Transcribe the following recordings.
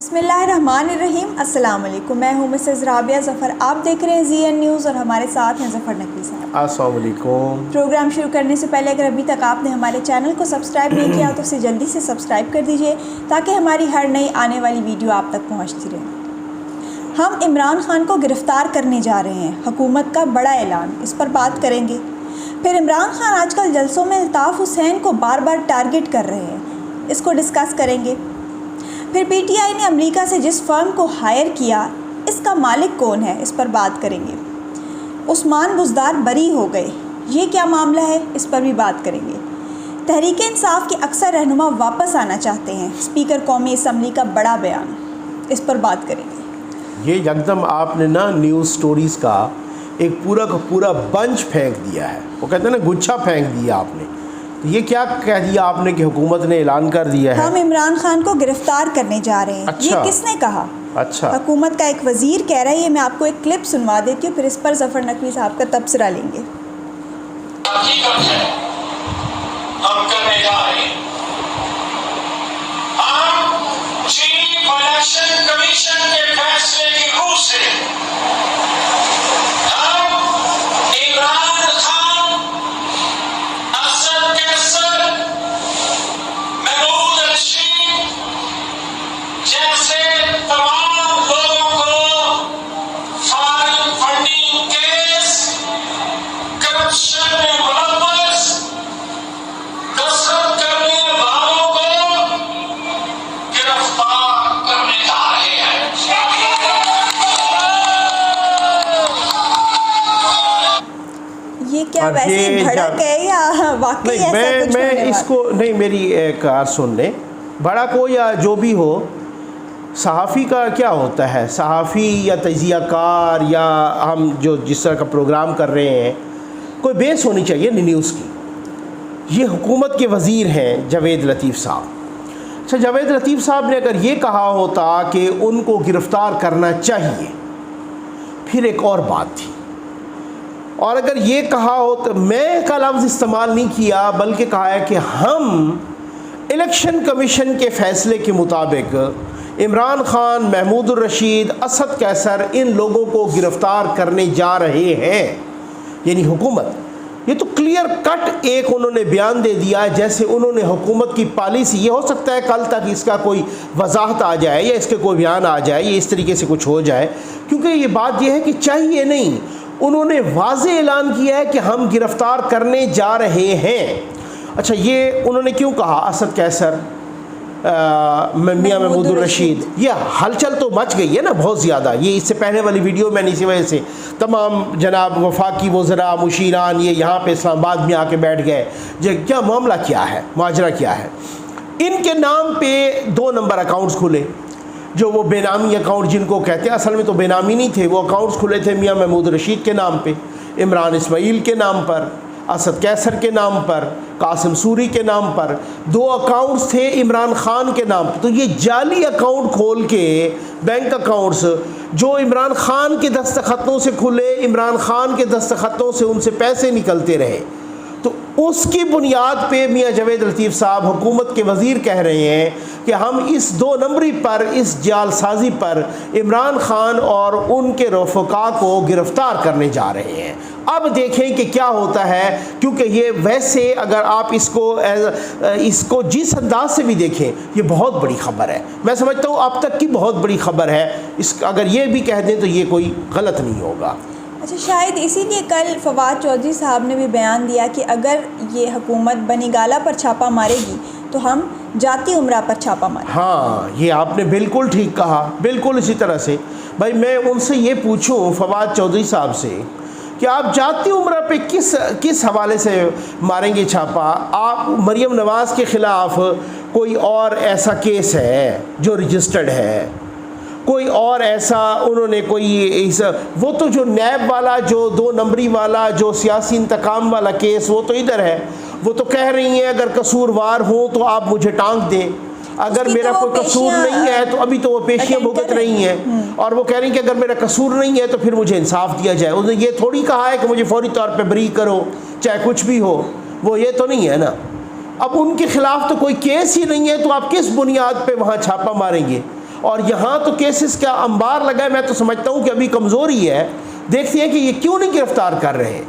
बिस्मिल्लाहिर्रहमानिर्रहीम। अस्सलाम वालेकुम। मैं हूँ मिसेज़ राबिया ज़फ़र। आप देख रहे हैं ZN न्यूज़ और हमारे साथ हैं ज़फ़र नकवी साहब। अस्सलाम वालेकुम। प्रोग्राम शुरू करने से पहले अगर अभी तक आपने हमारे चैनल को सब्सक्राइब नहीं किया तो उसे जल्दी से सब्सक्राइब कर दीजिए ताकि हमारी हर नई आने वाली वीडियो आप तक पहुँचती रहे। हम इमरान खान को गिरफ़्तार करने जा रहे हैं, हुकूमत का बड़ा ऐलान, इस पर बात करेंगे। फिर इमरान खान आजकल जलसों में अल्ताफ़ हुसैन को बार बार टारगेट कर रहे हैं, इसको डिस्कस करेंगे। फिर PTI ने अमेरिका से जिस फर्म को हायर किया, इसका मालिक कौन है, इस पर बात करेंगे। उस्मान बुज़दार बरी हो गए, ये क्या मामला है, इस पर भी बात करेंगे। तहरीक इंसाफ के अक्सर रहनुमा वापस आना चाहते हैं, स्पीकर कौमी असम्बली का बड़ा बयान, इस पर बात करेंगे। ये एकदम आपने ना न्यूज़ स्टोरीज़ का एक पूरा का पूरा बंच फेंक दिया है। वो कहते हैं ना, गुच्छा फेंक दिया आपने। तो ये क्या कह दिया आपने कि हुकूमत ने ऐलान कर दिया है हम इमरान खान को गिरफ्तार करने जा रहे हैं। अच्छा। ये किसने कहा? अच्छा, हुकूमत का एक वज़ीर कह रहा है। ये मैं आपको एक क्लिप सुनवा देती हूँ, फिर इस पर ज़फ़र नकवी साहब का तबसरा लेंगे। हम करने जा रहे हैं। हम चीफ इलेक्शन कमीशन के फैसले की रूह से हम इमरान खान, असद कैसर, महमूद रशीद जैसे तमाम लोगों को फॉरेन फंडिंग केस, करप्शन में मुलव्वस, कसरत करने वालों को गिरफ्तार करने जा रहे हैं। ये क्या और वैसे ये भड़क है या वाकई नहीं, ऐसा कुछ मैं होने वाला? इसको नहीं, मेरी एक बात सुन लें। भड़क हो या जो भी हो, सहाफ़ी का क्या होता है, सहाफ़ी या तजियाकार या हम जो जिस तरह का प्रोग्राम कर रहे हैं, कोई बेस होनी चाहिए न्यूज़ की। ये हुकूमत के वज़ीर हैं जावेद लतीफ़ साहब। अच्छा, जावेद लतीफ़ साहब ने अगर ये कहा होता कि उनको गिरफ़्तार करना चाहिए, फिर एक और बात थी। और अगर ये कहा हो तो मैं का लफ्ज़ इस्तेमाल नहीं किया, बल्कि कहा है कि हम इलेक्शन कमीशन के फ़ैसले के मुताबिक इमरान खान, महमूद रशीद, असद कैसर, इन लोगों को गिरफ़्तार करने जा रहे हैं, यानी हुकूमत। ये तो क्लियर कट एक उन्होंने बयान दे दिया है, जैसे उन्होंने हुकूमत की पॉलिसी, ये हो सकता है कल तक इसका कोई वजाहत आ जाए या इसके कोई बयान आ जाए, ये इस तरीके से कुछ हो जाए, क्योंकि ये बात ये है कि चाहिए नहीं। उन्होंने वाज़े ऐलान किया है कि हम गिरफ़्तार करने जा रहे हैं। अच्छा, ये उन्होंने क्यों कहा? असद कैसर, मियां महमूद रशीद, ये हलचल तो मच गई है ना बहुत ज़्यादा। ये इससे पहले वाली वीडियो मैंने इसी वजह से तमाम जनाब वफाकी वज़रा, मुशीरान ये यहाँ पे इस्लामाबाद में आके बैठ गए, जो क्या मामला क्या है, माजरा क्या है। इनके नाम पे 2 नंबर अकाउंट्स खुले, जो वो बेनामी अकाउंट जिनको कहते हैं, असल में तो बेनामी नहीं थे, वो अकाउंट्स खुले थे मियां महमूद रशीद के नाम पे, इमरान इस्माइल के नाम पर, असद कैसर के नाम पर, कासिम सूरी के नाम पर। 2 अकाउंट्स थे इमरान खान के नाम पर। तो ये जाली अकाउंट खोल के, बैंक अकाउंट्स जो इमरान खान के दस्तखतों से खुले, इमरान खान के दस्तखतों से उनसे पैसे निकलते रहे, तो उसकी बुनियाद पे मियां जावेद लतीफ़ साहब हुकूमत के वज़ीर कह रहे हैं कि हम इस 2 नंबरी पर, इस जालसाजी पर इमरान खान और उनके रफ़का को गिरफ़्तार करने जा रहे हैं। अब देखें कि क्या होता है, क्योंकि ये वैसे अगर आप इसको जिस अंदाज से भी देखें, ये बहुत बड़ी ख़बर है। मैं समझता हूँ अब तक की बहुत बड़ी ख़बर है। अगर ये भी कह दें तो ये कोई गलत नहीं होगा। अच्छा, शायद इसीलिए कल फवाद चौधरी साहब ने भी बयान दिया कि अगर ये हुकूमत बनीगाला पर छापा मारेगी तो हम जाती उम्रा पर छापा मारेंगे। हाँ, ये आपने बिल्कुल ठीक कहा, बिल्कुल इसी तरह से। भाई मैं उनसे ये पूछूं फवाद चौधरी साहब से कि आप जाती उम्रा पे किस हवाले से मारेंगे छापा? आप मरियम नवाज़ के ख़िलाफ़ कोई और ऐसा केस है जो रजिस्टर्ड है, कोई और ऐसा उन्होंने कोई वो तो जो नैब वाला, जो 2 नंबरी वाला, जो सियासी इंतकाम वाला केस, वो तो इधर है। वो तो कह रही हैं अगर कसूरवार हो तो आप मुझे टांग दें, अगर मेरा तो कोई कसूर नहीं है तो अभी तो वो पेशियाँ भुगत रही हैं, और वो कह रही हैं कि अगर मेरा कसूर नहीं है तो फिर मुझे इंसाफ दिया जाए। उसने ये थोड़ी कहा है कि मुझे फौरी तौर पे बरी करो, चाहे कुछ भी हो, वो ये तो नहीं है ना। अब उनके ख़िलाफ़ तो कोई केस ही नहीं है, तो आप किस बुनियाद पे वहाँ छापा मारेंगे? और यहाँ तो केसेस का अंबार लगा है। मैं तो समझता हूँ कि अभी कमज़ोरी है। देखते हैं कि ये क्यों नहीं गिरफ्तार कर रहे,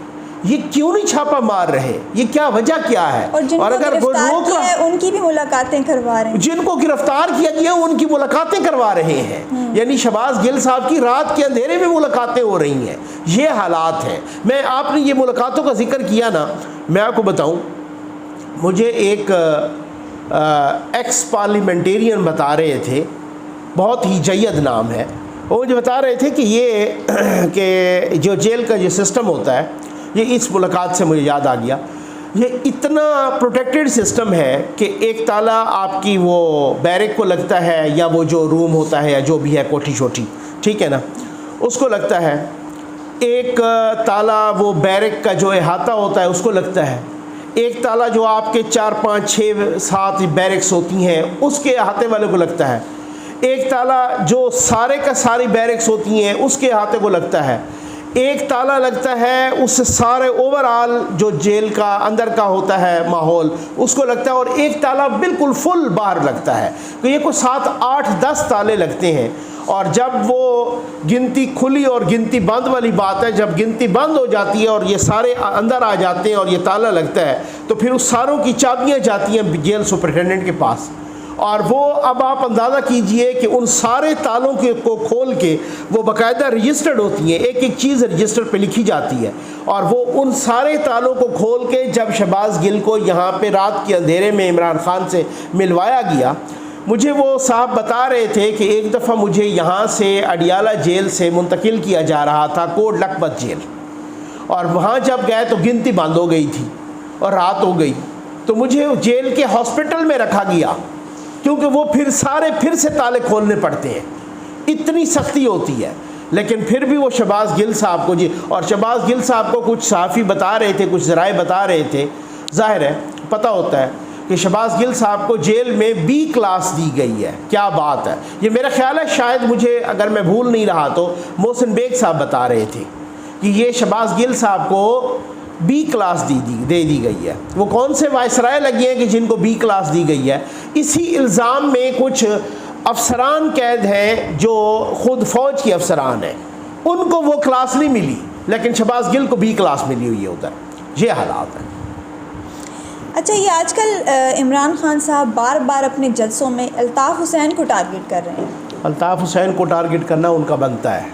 ये क्यों नहीं छापा मार रहे, ये क्या वजह क्या है। और अगर गिरफ्तार किया है उनकी भी मुलाकातें करवा रहे हैं, जिनको गिरफ्तार किया गया उनकी मुलाकातें करवा रहे हैं। यानी शहबाज गिल साहब की रात के अंधेरे में मुलाकातें हो रही हैं। ये हालात हैं। मैं आपने ये मुलाकातों का जिक्र किया ना, मैं आपको बताऊं, मुझे एक एक्स पार्लियामेंटेरियन बता रहे थे, बहुत ही जयद नाम है, वो मुझे बता रहे थे कि ये कि जो जेल का जो सिस्टम होता है, ये इस मुलाकात से मुझे याद आ गया, ये इतना प्रोटेक्टेड सिस्टम है कि एक ताला आपकी वो बैरक को लगता है, या वो जो रूम होता है या जो भी है कोठी छोटी, ठीक है ना, उसको लगता है। एक ताला वो बैरक का जो अहाता होता है उसको लगता है। एक ताला जो आपके 4 5 6 7 बैरक्स होती हैं उसके अहाते वाले को लगता है। एक ताला जो सारे का सारी बैरक्स होती हैं उसके अहाते को लगता है। एक ताला लगता है उससे सारे ओवरऑल जो जेल का अंदर का होता है माहौल उसको लगता है। और एक ताला बिल्कुल फुल बाहर लगता है। तो ये कोई 7 8 10 ताले लगते हैं। और जब वो गिनती खुली और गिनती बंद वाली बात है, जब गिनती बंद हो जाती है और ये सारे अंदर आ जाते हैं और ये ताला लगता है, तो फिर उस सारों की चाबियाँ जाती हैं जेल सुपरिटेंडेंट के पास। और वो अब आप अंदाज़ा कीजिए कि उन सारे तालों को खोल के वो बाकायदा रजिस्टर्ड होती हैं, एक एक चीज़ रजिस्टर पे लिखी जाती है। और वो उन सारे तालों को खोल के जब शहबाज गिल को यहाँ पे रात के अंधेरे में इमरान खान से मिलवाया गया, मुझे वो साहब बता रहे थे कि एक दफ़ा मुझे यहाँ से अडियाला जेल से मुंतकिल किया जा रहा था कोट लखपत जेल, और वहाँ जब गए तो गिनती बंद हो गई थी और रात हो गई, तो मुझे जेल के हॉस्पिटल में रखा गया, क्योंकि वो फिर से ताले खोलने पड़ते हैं, इतनी सख्ती होती है। लेकिन फिर भी वो शहबाज गिल साहब को जी, और शहबाज गिल साहब को कुछ सहाफ़ी बता रहे थे, कुछ ज़राए बता रहे थे, ज़ाहिर है पता होता है कि शहबाज गिल साहब को जेल में B क्लास दी गई है। क्या बात है। ये मेरा ख्याल है, शायद मुझे अगर मैं भूल नहीं रहा तो मोहसिन बेग साहब बता रहे थे कि ये शहबाज गिल साहब को B क्लास दे दी गई है। वो कौन से वायसराय लगे हैं कि जिनको B क्लास दी गई है। इसी इल्ज़ाम में कुछ अफसरान कैद हैं जो ख़ुद फ़ौज के अफसरान हैं, उनको वो क्लास नहीं मिली, लेकिन शहबाज गिल को B क्लास मिली हुई है उधर। ये हालात हैं। अच्छा, ये आजकल इमरान खान साहब बार बार अपने जलसों में अल्ताफ़ हुसैन को टारगेट कर रहे हैं। अल्ताफ़ हुसैन को टारगेट करना उनका बनता है।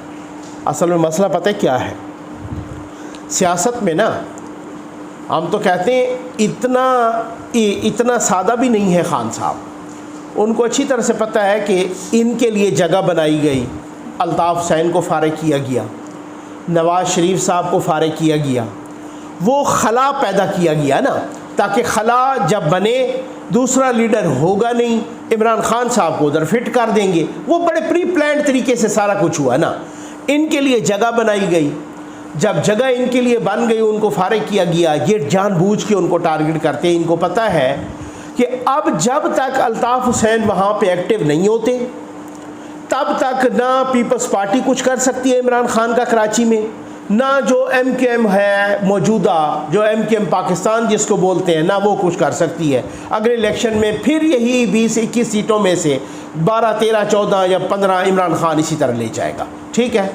असल में मसला पता है क्या है, सियासत में ना हम तो कहते हैं इतना सादा भी नहीं है खान साहब। उनको अच्छी तरह से पता है कि इनके लिए जगह बनाई गई, अल्ताफ़ हुसैन को फारिग किया गया, नवाज़ शरीफ साहब को फारिग किया गया, वो खला पैदा किया गया ना, ताकि खला जब बने दूसरा लीडर होगा नहीं, इमरान खान साहब को उधर फिट कर देंगे। वो बड़े प्री प्लान तरीके से सारा कुछ हुआ ना। इनके लिए जगह बनाई गई, जब जगह इनके लिए बन गई उनको फारिग किया गया। ये जानबूझ के उनको टारगेट करते हैं। इनको पता है कि अब जब तक अल्ताफ़ हुसैन वहाँ पे एक्टिव नहीं होते, तब तक ना पीपल्स पार्टी कुछ कर सकती है इमरान खान का कराची में, ना जो MKM है मौजूदा, जो MKM पाकिस्तान जिसको बोलते हैं, ना वो कुछ कर सकती है। अगले इलेक्शन में फिर यही 20-21 सीटों में से 12 13 14 या 15 इमरान खान इसी तरह ले जाएगा। ठीक है।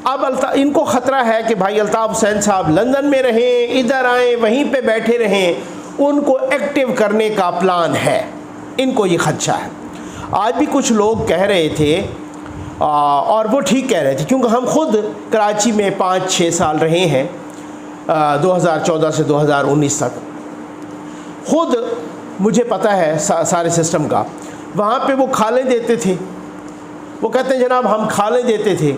अब इनको ख़तरा है कि भाई अल्ताफ़ हुसैन साहब लंदन में रहें, इधर आएँ, वहीं पे बैठे रहें, उनको एक्टिव करने का प्लान है। इनको ये खदशा है। आज भी कुछ लोग कह रहे थे, और वो ठीक कह रहे थे, क्योंकि हम खुद कराची में 5-6 साल रहे हैं, 2014 से 2019 तक। खुद मुझे पता है सारे सिस्टम का। वहाँ पे वो खालें देते थे, वो कहते हैं जनाब हम खालें देते थे,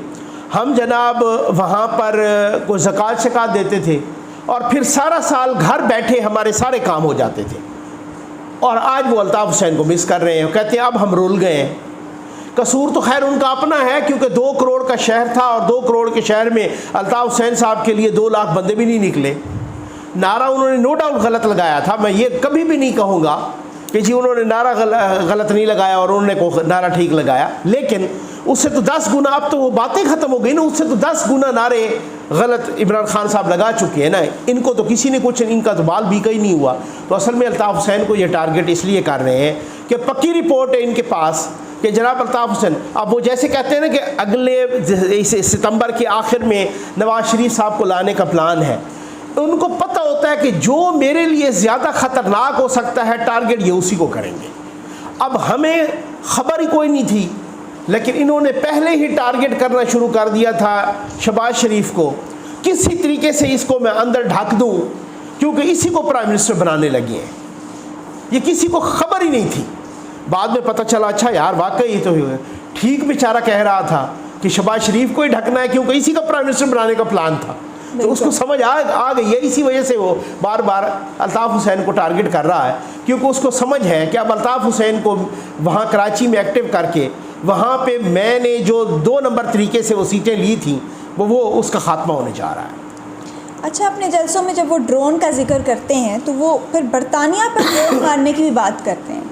हम जनाब वहाँ पर कोई ज़कात शकात देते थे, और फिर सारा साल घर बैठे हमारे सारे काम हो जाते थे। और आज वो अल्ताफ़ हुसैन को मिस कर रहे हैं। कहते हैं अब हम रुल गए हैं। कसूर तो खैर उनका अपना है, क्योंकि 2 करोड़ का शहर था, और 2 करोड़ के शहर में अल्ताफ़ हुसैन साहब के लिए 2 लाख बंदे भी नहीं निकले। नारा उन्होंने नो डाउट गलत लगाया था। मैं ये कभी भी नहीं कहूँगा कि जी उन्होंने नारा गलत नहीं लगाया और उन्होंने नारा ठीक लगाया, लेकिन उससे तो 10 गुना, अब तो वो बातें ख़त्म हो गई ना, उससे तो 10 गुना नारे गलत इमरान खान साहब लगा चुके हैं ना। इनको तो किसी ने कुछ, इनका तो बाल भी कहीं नहीं हुआ। तो असल में अल्ताफ़ हुसैन को ये टारगेट इसलिए कर रहे हैं कि पक्की रिपोर्ट है इनके पास कि जनाब अल्ताफ़ हुसैन, अब वो जैसे कहते हैं ना कि अगले सितंबर के आखिर में नवाज शरीफ साहब को लाने का प्लान है, उनको पता होता है कि जो मेरे लिए ज़्यादा ख़तरनाक हो सकता है टारगेट, ये उसी को करेंगे। अब हमें खबर ही कोई नहीं थी, लेकिन इन्होंने पहले ही टारगेट करना शुरू कर दिया था शहबाज शरीफ को, किसी तरीके से इसको मैं अंदर ढक दूं, क्योंकि इसी को प्राइम मिनिस्टर बनाने लगे हैं। ये किसी को खबर ही नहीं थी। बाद में पता चला अच्छा यार वाकई तो ठीक बेचारा कह रहा था कि शहबाज शरीफ को ही ढकना है, क्योंकि इसी का प्राइम मिनिस्टर बनाने का प्लान था। तो उसको समझ आ गई है, इसी वजह से वो बार बार अल्ताफ़ हुसैन को टारगेट कर रहा है, क्योंकि उसको समझ है कि अब अल्ताफ़ हुसैन को वहाँ कराची में एक्टिव करके वहाँ पे मैंने जो 2 नंबर तरीके से वो सीटें ली थी वो उसका ख़ात्मा होने जा रहा है। अच्छा, अपने जलसों में जब वो ड्रोन का जिक्र करते हैं तो वो फिर बरतानिया पर ड्रोन मारने की भी बात करते हैं,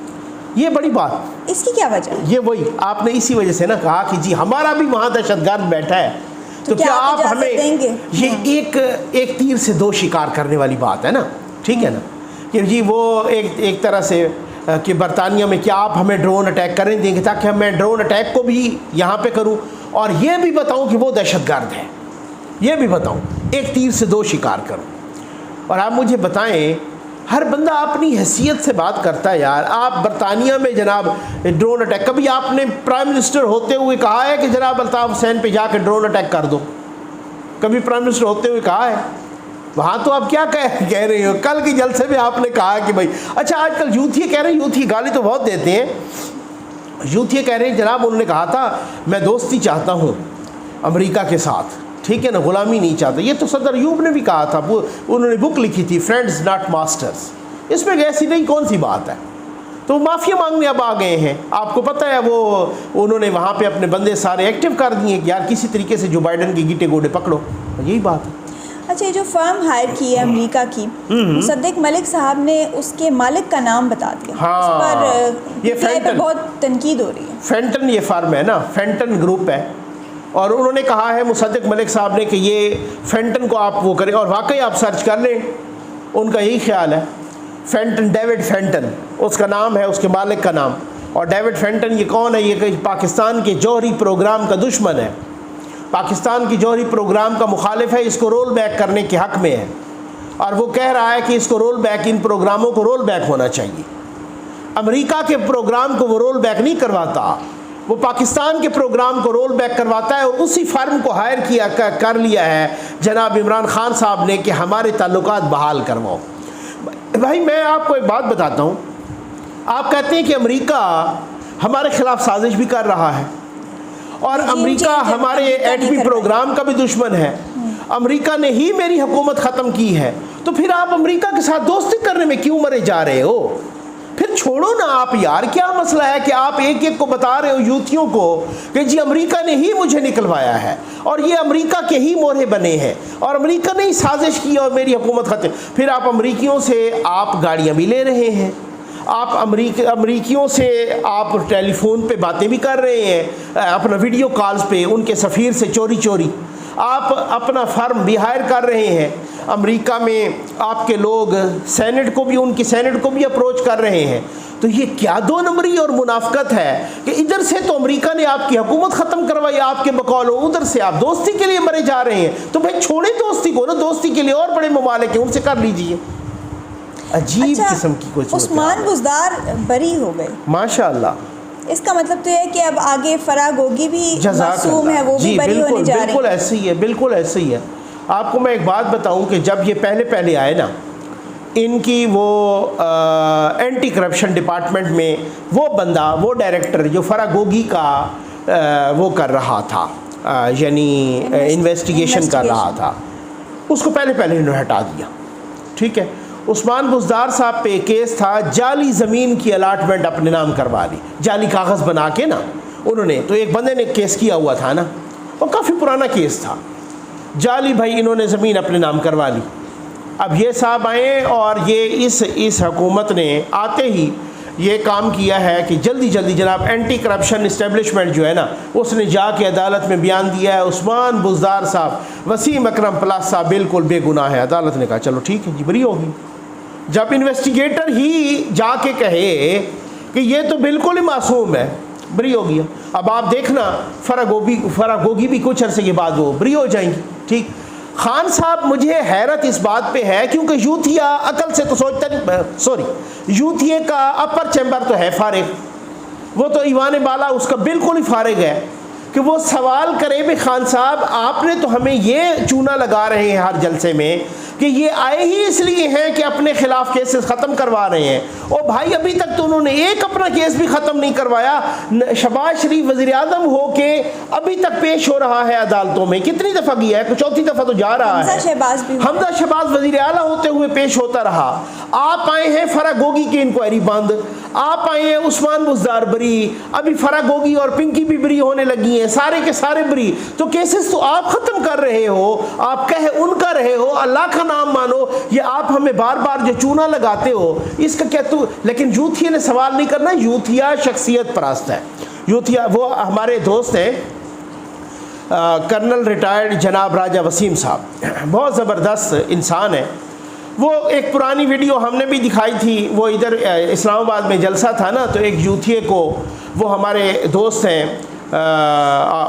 ये बड़ी बात, इसकी क्या वजह है? ये वही आपने इसी वजह से ना कहा कि जी हमारा भी वहाँ दहशतगर्द बैठा है, तो क्या आप हमें देंगे? ये एक तीर से 2 शिकार करने वाली बात है ना, ठीक है ना, कि जी वो एक तरह से कि बरतानिया में क्या आप हमें ड्रोन अटैक करें देंगे, ताकि मैं ड्रोन अटैक को भी यहाँ पे करूँ और ये भी बताऊँ कि वो दहशतगर्द है, ये भी बताऊँ, एक तीर से 2 शिकार करूँ। और आप मुझे बताएं, हर बंदा अपनी हैसियत से बात करता है यार। आप बरतानिया में जनाब ड्रोन अटैक, कभी आपने प्राइम मिनिस्टर होते हुए कहा है कि जनाब अल्ताफ़ हुसैन पे जाकर ड्रोन अटैक कर दो? कभी प्राइम मिनिस्टर होते हुए कहा है? वहाँ तो आप क्या कह रहे हो? कल के जलसे में आपने कहा कि भाई अच्छा, आजकल यूथ ये कह रहे हैं, यूथ ये गाली तो बहुत देते हैं, यूथ ये कह रहे हैं जनाब उन्होंने कहा था मैं दोस्ती चाहता हूँ अमेरिका के साथ, ठीक है ना, ग़ुलामी नहीं चाहते। ये तो सदर अयूब ने भी कहा था, उन्होंने बुक लिखी थी फ्रेंड्स नॉट मास्टर्स, इसमें ऐसी नहीं कौन सी बात है। तो माफ़िया मांगने अब आ गए हैं, आपको पता है वो उन्होंने वहाँ पे अपने बंदे सारे एक्टिव कर दिए कि यार किसी तरीके से जो बाइडन के गीटे गोडे पकड़ो, यही बात है। अच्छा, ये जो फर्म हायर की है अमेरिका की, मुसद्दिक मलिक साहब ने उसके मालिक का नाम बता दिया। हाँ, उस पर ये फेंटन, बहुत तनकीद हो रही है। फेंटन ये फर्म है ना, फेंटन ग्रुप है, और उन्होंने कहा है मुसद्दिक मलिक साहब ने कि ये फेंटन को आप वो करें, और वाकई आप सर्च कर लें, उनका यही ख्याल है। फेंटन, डेविड फेंटन उसका नाम है, उसके मालिक का नाम। और डेविड फेंटन ये कौन है? ये पाकिस्तान के जौहरी प्रोग्राम का दुश्मन है, पाकिस्तान की जौहरी प्रोग्राम का मुखालिफ है, इसको रोल बैक करने के हक़ में है, और वो कह रहा है कि इसको रोल बैक, इन प्रोग्रामों को रोल बैक होना चाहिए। अमेरिका के प्रोग्राम को वो रोल बैक नहीं करवाता, वो पाकिस्तान के प्रोग्राम को रोल बैक करवाता है, और उसी फर्म को हायर कर लिया है जनाब इमरान खान साहब ने कि हमारे ताल्लुकात बहाल करवाओ। भाई मैं आपको एक बात बताता हूँ, आप कहते हैं कि अमेरिका हमारे ख़िलाफ़ साजिश भी कर रहा है, और अमेरिका हमारे एटमी प्रोग्राम का भी दुश्मन है, अमेरिका ने ही मेरी हुकूमत ख़त्म की है, तो फिर आप अमेरिका के साथ दोस्ती करने में क्यों मरे जा रहे हो? फिर छोड़ो ना आप यार, क्या मसला है कि आप एक एक को बता रहे हो यूथियों को कि जी अमेरिका ने ही मुझे निकलवाया है, और ये अमेरिका के ही मोहरे बने हैं, और अमेरिका ने ही साजिश की और मेरी हुकूमत ख़त्म। फिर आप अमेरिकियों से आप गाड़ियाँ भी ले रहे हैं, आप अमेरिकियों से आप टेलीफोन पे बातें भी कर रहे हैं, अपना वीडियो कॉल्स पे उनके सफ़ीर से चोरी चोरी आप अपना फर्म भी हायर कर रहे हैं। अमेरिका में आपके लोग सेनेट को भी, उनकी सेनेट को भी अप्रोच कर रहे हैं। तो ये क्या 2 नंबरी और मुनाफकत है कि इधर से तो अमेरिका ने आपकी हुकूमत ख़त्म करवाई आपके बकौल, उधर से आप दोस्ती के लिए मरे जा रहे हैं। तो भाई छोड़े दोस्ती को ना, दोस्ती के लिए और बड़े ममालिक हैं, उनसे कर लीजिए। अजीब किस्म की कोई उस्मान बुज़दार बरी हो गए माशाअल्लाह। इसका मतलब तो है कि अब आगे फराह गोगी भी मासूम है, वो भी बरी होने जा रही है। बिल्कुल ऐसे ही है, बिल्कुल ऐसे ही है। आपको मैं एक बात बताऊं कि जब ये पहले आए ना, इनकी वो एंटी करप्शन डिपार्टमेंट में वो बंदा, वो डायरेक्टर जो फराह गोगी का वो कर रहा था, यानी इन्वेस्टिगेशन कर रहा था, उसको पहले इन्होंने हटा दिया, ठीक है। उस्मान बुज़दार साहब पे केस था, जाली ज़मीन की अलाटमेंट अपने नाम करवा ली, जाली कागज़ बना के ना उन्होंने, तो एक बंदे ने केस किया हुआ था ना, और काफ़ी पुराना केस था, जाली भाई इन्होंने ज़मीन अपने नाम करवा ली। अब ये साहब आए और ये इस हुकूमत ने आते ही ये काम किया है कि जल्दी जनाब एंटी करप्शन इस्टेब्लिशमेंट जो है ना, उसने जाके अदालत में बयान दिया है उस्मान बुज़दार साहब, वसीम अकरम प्लास साहब बिल्कुल बेगुनाह है। अदालत ने कहा चलो ठीक है जी, बरी होगी। जब इन्वेस्टिगेटर ही जाके कहे कि ये तो बिल्कुल ही मासूम है, बरी हो गया। अब आप देखना फरागोगी भी कुछ अरसे के बाद वो बरी हो जाएंगी। ठीक, खान साहब मुझे हैरत इस बात पे है क्योंकि यूथिया अकल से तो सोचता नहीं, सॉरी यूथिया का अपर चैम्बर तो है फारिग, वो तो ईवान बाला उसका बिल्कुल ही फारिग है कि वो सवाल करे भी खान साहब आपने तो हमें ये चूना लगा रहे हैं हर जलसे में कि ये आए ही इसलिए हैं कि अपने खिलाफ केसेस ख़त्म करवा रहे हैं। और भाई अभी तक तो उन्होंने एक अपना केस भी ख़त्म नहीं करवाया। शहबाज शरीफ वज़ीर आज़म हो के अभी तक पेश हो रहा है अदालतों में, कितनी दफ़ा गया है, चौथी दफ़ा तो जा रहा है। हमजा शहबाज वज़ीर आला होते हुए पेश होता रहा। आप आए हैं फरागोगी की इंक्वायरी बंद, आप आए हैं उस्मान बुज़दार बरी, अभी फरागोगी और पिंकी भी बरी होने लगी हैं, सारे के सारे बरी। तो केसेस तो आप ख़त्म कर रहे हो, आप कह उनका रहे हो, अल्लाह का नाम मानो, ये आप हमें बार बार जो चूना लगाते हो इसका क्या तू। लेकिन यूथिया ने सवाल नहीं करना, यूथिया शख्सियत परस्त है। यूथिया वो हमारे दोस्त हैं कर्नल रिटायर्ड जनाब राजा वसीम साहब, बहुत ज़बरदस्त इंसान है। वो एक पुरानी वीडियो हमने भी दिखाई थी, वो इधर इस्लामाबाद में जलसा था ना, तो एक यूथिया को वो हमारे दोस्त हैं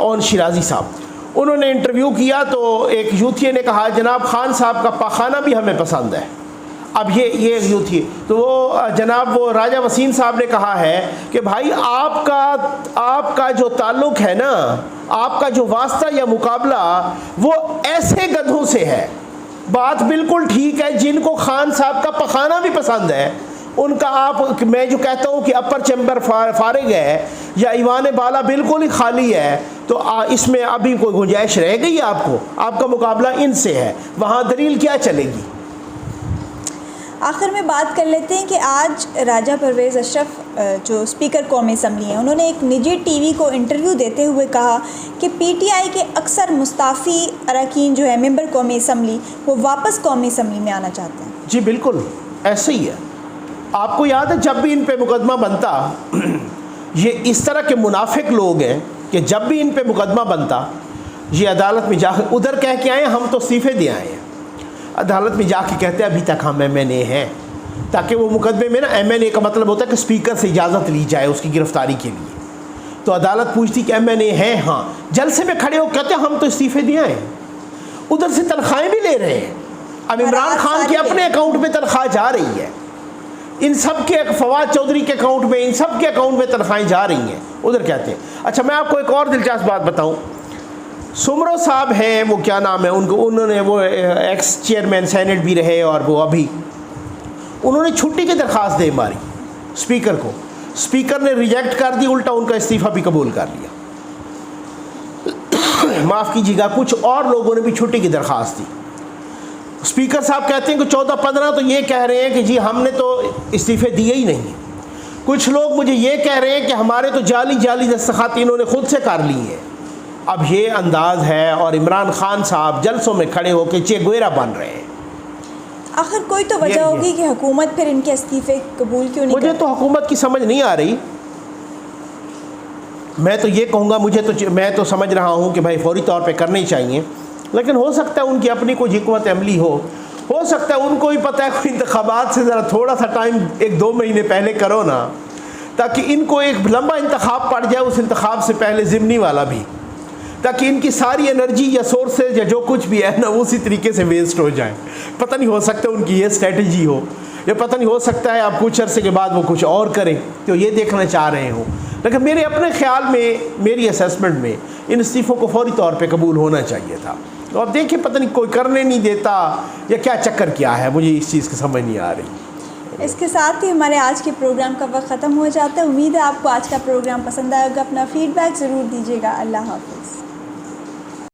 ओन शिराजी साहब, उन्होंने इंटरव्यू किया तो एक यूथिया ने कहा जनाब खान साहब का पाखाना भी हमें पसंद है। अब ये यूथिया तो वो जनाब वो राजा वसीम साहब ने कहा है कि भाई आपका जो ताल्लुक़ है ना, आपका जो वास्ता या मुकाबला वो ऐसे गधों से है। बात बिल्कुल ठीक है, जिनको खान साहब का पखाना भी पसंद है उनका आप, मैं जो कहता हूँ कि अपर चैम्बर फारिग है या ईवान बाला बिल्कुल ही खाली है, तो इसमें अभी कोई गुंजाइश रह गई आपको? आपका मुकाबला इनसे है, वहाँ दलील क्या चलेगी? आखिर में बात कर लेते हैं कि आज राजा परवेज़ अशरफ जो स्पीकर कौमी असम्बली हैं, उन्होंने एक निजी टीवी को इंटरव्यू देते हुए कहा कि पीटीआई के अक्सर मुस्ताफ़ी अरकान जो है मेंबर कौमी असम्बली वो वापस कौमी असम्बली में आना चाहते हैं। जी बिल्कुल ऐसे ही है। आपको याद है जब भी इन पे मुकदमा बनता, ये इस तरह के मुनाफिक लोग हैं कि जब भी इन पे मुकदमा बनता ये अदालत में जाकर उधर कह के आए हम तो इस्तीफ़े दे आए हैं, अदालत में जाके कहते हैं अभी तक हम MNA हैं, ताकि वो मुकदमे में ना MNA का मतलब होता है कि स्पीकर से इजाज़त ली जाए उसकी गिरफ़्तारी के लिए। तो अदालत पूछती कि MNA हैं, हाँ, जलसे में खड़े हो कहते हैं हम तो इस्तीफ़े दिए हैं, उधर से तनख्वाहें भी ले रहे हैं। अब इमरान खान के अपने अकाउंट में तनख्वाह जा रही है, इन सब के फवाद चौधरी के अकाउंट में, इन सब के अकाउंट में तनख्वाहें जा रही हैं, उधर कहते हैं। अच्छा मैं आपको एक और दिलचस्प बात बताऊं, सुमरो साहब हैं, वो क्या नाम है उनको, उन्होंने वो एक्स चेयरमैन सेनेट भी रहे और वो अभी उन्होंने छुट्टी की दरख्वास्त दे मारी स्पीकर को, स्पीकर ने रिजेक्ट कर दी, उल्टा उनका इस्तीफ़ा भी कबूल कर लिया। माफ़ कीजिएगा, कुछ और लोगों ने भी छुट्टी की दरख्वास्त दी। स्पीकर साहब कहते हैं कि 14-15 तो ये कह रहे हैं कि जी हमने तो इस्तीफ़े दिए ही नहीं। कुछ लोग मुझे ये कह रहे हैं कि हमारे तो जाली दस्तखत इन्होंने ख़ुद से कर ली है। अब ये अंदाज़ है और इमरान खान साहब जलसों में खड़े होकर चे गुएरा बन रहे हैं। आखिर कोई तो वजह होगी कि हुकूमत फिर इनके इस्तीफ़े कबूल क्यों नहीं? मुझे तो हुकूमत की समझ नहीं आ रही। मैं तो ये कहूँगा, मैं तो समझ रहा हूँ कि भाई फौरी तौर पे करने चाहिए, लेकिन हो सकता है उनकी अपनी कोई हिकमत अमली हो सकता है उनको ही पता है कोई इंतखाबात से ज़रा थोड़ा सा टाइम 1-2 महीने पहले करो ना, ताकि इनको एक लंबा इंतखाब पड़ जाए, उस इंतखाब से पहले ज़िमनी वाला भी, ताकि इनकी सारी एनर्जी या सोर्सेज या जो कुछ भी है ना वो उसी तरीके से वेस्ट हो जाए। पता नहीं, हो सकता है उनकी ये स्ट्रेटजी हो, या पता नहीं, हो सकता है आप कुछ अरसे के बाद वो कुछ और करें तो ये देखना चाह रहे हो। लेकिन मेरे अपने ख्याल में, मेरी असेसमेंट में इन इस्तीफ़ों को फौरी तौर पे कबूल होना चाहिए था। तो अब देखिए पता नहीं कोई करने नहीं देता या क्या चक्कर क्या है, मुझे इस चीज़ की समझ नहीं आ रही। इसके साथ ही हमारे आज के प्रोग्राम का वक्त ख़त्म हो जाता है। उम्मीद है आपको आज का प्रोग्राम पसंद आएगा। अपना फ़ीडबैक ज़रूर दीजिएगा। अल्लाह हाफ़िज़।